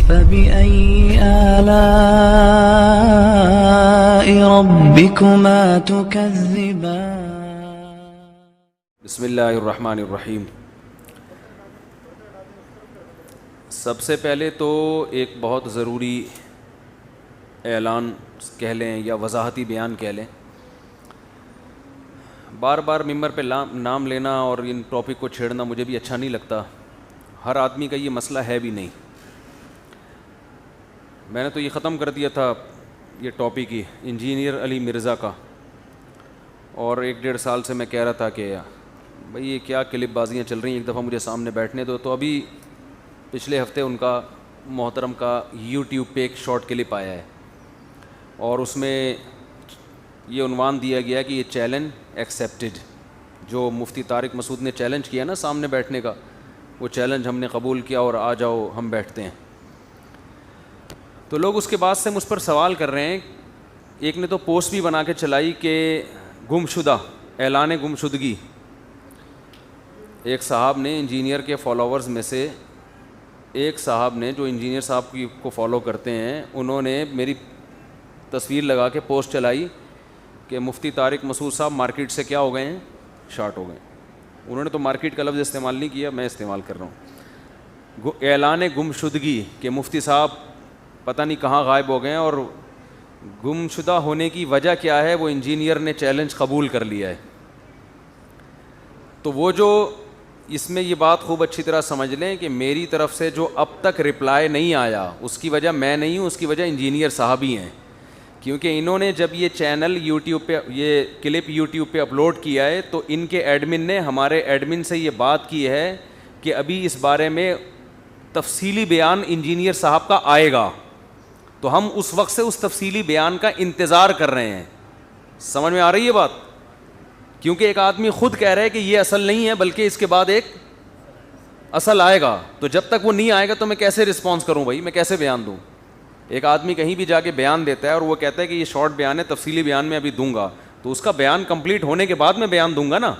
فبأي آلاء ربكما تكذبان بسم اللہ الرحمن الرحیم۔ سب سے پہلے تو ایک بہت ضروری اعلان کہہ لیں یا وضاحتی بیان کہہ لیں۔ بار بار ممبر پہ نام لینا اور ان ٹاپک کو چھیڑنا مجھے بھی اچھا نہیں لگتا، ہر آدمی کا یہ مسئلہ ہے بھی نہیں۔ میں نے تو یہ ختم کر دیا تھا یہ ٹاپک ہی انجینئر علی مرزا کا، اور 1-1.5 سال سے میں کہہ رہا تھا کہ بھئی یہ کیا کلپ بازیاں چل رہی ہیں، ایک دفعہ مجھے سامنے بیٹھنے دو۔ تو ابھی پچھلے ہفتے ان کا محترم کا یوٹیوب پہ ایک شارٹ کلپ آیا ہے، اور اس میں یہ عنوان دیا گیا کہ یہ چیلنج ایکسیپٹڈ۔ جو مفتی طارق مسعود نے چیلنج کیا نا سامنے بیٹھنے کا، وہ چیلنج ہم نے قبول کیا اور آ جاؤ ہم بیٹھتے ہیں۔ تو لوگ اس کے بعد سے مجھ پر سوال کر رہے ہیں، ایک نے تو پوسٹ بھی بنا کے چلائی کہ گمشدہ، اعلان گمشدگی۔ ایک صاحب نے انجینئر کے فالوورز میں سے ایک صاحب نے جو انجینئر صاحب کو فالو کرتے ہیں، انہوں نے میری تصویر لگا کے پوسٹ چلائی کہ مفتی طارق مسعود صاحب مارکیٹ سے کیا ہو گئے ہیں، شارٹ ہو گئے ہیں۔ انہوں نے تو مارکیٹ کا لفظ استعمال نہیں کیا، میں استعمال کر رہا ہوں۔ اعلان گمشدگی کہ مفتی صاحب پتہ نہیں کہاں غائب ہو گئے ہیں، اور گمشدہ ہونے کی وجہ کیا ہے، وہ انجینئر نے چیلنج قبول کر لیا ہے۔ تو وہ جو اس میں یہ بات خوب اچھی طرح سمجھ لیں کہ میری طرف سے جو اب تک رپلائی نہیں آیا، اس کی وجہ میں نہیں ہوں، اس کی وجہ انجینئر صاحب ہی ہیں، کیونکہ انہوں نے جب یہ چینل یوٹیوب پہ، یہ کلپ یوٹیوب پہ اپلوڈ کیا ہے تو ان کے ایڈمن نے ہمارے ایڈمن سے یہ بات کی ہے کہ ابھی اس بارے میں تفصیلی بیان انجینئر صاحب کا آئے گا، تو ہم اس وقت سے اس تفصیلی بیان کا انتظار کر رہے ہیں۔ سمجھ میں آ رہی ہے بات؟ کیونکہ ایک آدمی خود کہہ رہا ہے کہ یہ اصل نہیں ہے بلکہ اس کے بعد ایک اصل آئے گا، تو جب تک وہ نہیں آئے گا تو میں کیسے رسپانس کروں بھائی، میں کیسے بیان دوں؟ ایک آدمی کہیں بھی جا کے بیان دیتا ہے اور وہ کہتا ہے کہ یہ شارٹ بیان ہے، تفصیلی بیان میں ابھی دوں گا، تو اس کا بیان کمپلیٹ ہونے کے بعد میں بیان دوں گا نا۔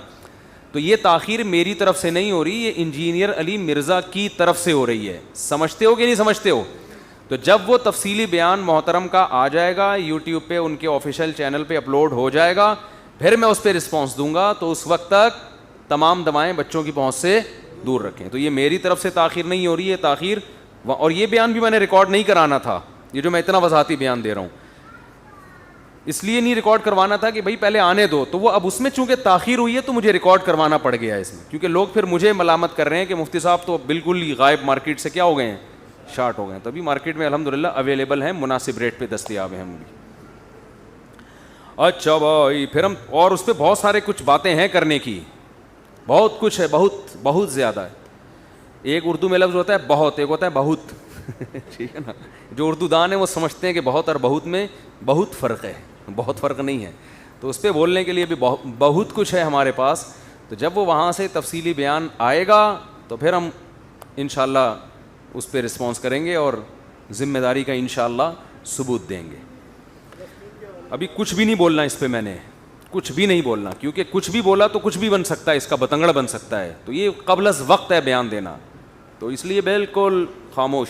تو یہ تاخیر میری طرف سے نہیں ہو رہی، یہ انجینئر علی مرزا کی طرف سے ہو رہی ہے۔ سمجھتے ہو کہ نہیں سمجھتے ہو؟ تو جب وہ تفصیلی بیان محترم کا آ جائے گا، یوٹیوب پہ ان کے آفیشیل چینل پہ اپلوڈ ہو جائے گا، پھر میں اس پہ رسپانس دوں گا، تو اس وقت تک تمام دوائیں بچوں کی پہنچ سے دور رکھیں۔ تو یہ میری طرف سے تاخیر نہیں ہو رہی ہے، تاخیر، اور یہ بیان بھی میں نے ریکارڈ نہیں کرانا تھا، یہ جو میں اتنا وضاحتی بیان دے رہا ہوں اس لیے نہیں ریکارڈ کروانا تھا کہ بھائی پہلے آنے دو، تو وہ اب اس میں چونکہ تاخیر ہوئی ہے تو مجھے ریکارڈ کروانا پڑ گیا ہے اس میں، کیونکہ لوگ پھر مجھے ملامت کر رہے ہیں کہ مفتی صاحب تو بالکل ہی غائب، مارکیٹ سے کیا ہو گئے ہیں، شارٹ ہو گئے ہیں۔ تو ابھی مارکیٹ میں الحمدللہ اویلیبل ہیں، مناسب ریٹ پہ دستیاب ہیں ہم بھی۔ اچھا بھائی، پھر ہم اور اس پہ بہت سارے کچھ باتیں ہیں کرنے کی، بہت کچھ ہے، بہت بہت زیادہ ہے۔ ایک اردو میں لفظ ہوتا ہے بہت، ایک ہوتا ہے بہت ٹھیک ہے نا؟ جو اردو دان ہیں وہ سمجھتے ہیں کہ بہت اور بہت میں بہت فرق ہے، بہت فرق نہیں ہے، تو اس پہ بولنے کے لیے بھی بہت کچھ ہے ہمارے پاس۔ تو جب وہ وہاں سے تفصیلی بیان آئے گا تو پھر ہم انشاءاللہ اس پہ رسپانس کریں گے اور ذمہ داری کا انشاءاللہ ثبوت دیں گے۔ ابھی کچھ بھی نہیں بولنا اس پہ، میں نے کچھ بھی نہیں بولنا، کیونکہ کچھ بھی بولا تو کچھ بھی بن سکتا ہے، اس کا بتنگڑ بن سکتا ہے، تو یہ قبل از وقت ہے بیان دینا، تو اس لیے بالکل خاموش۔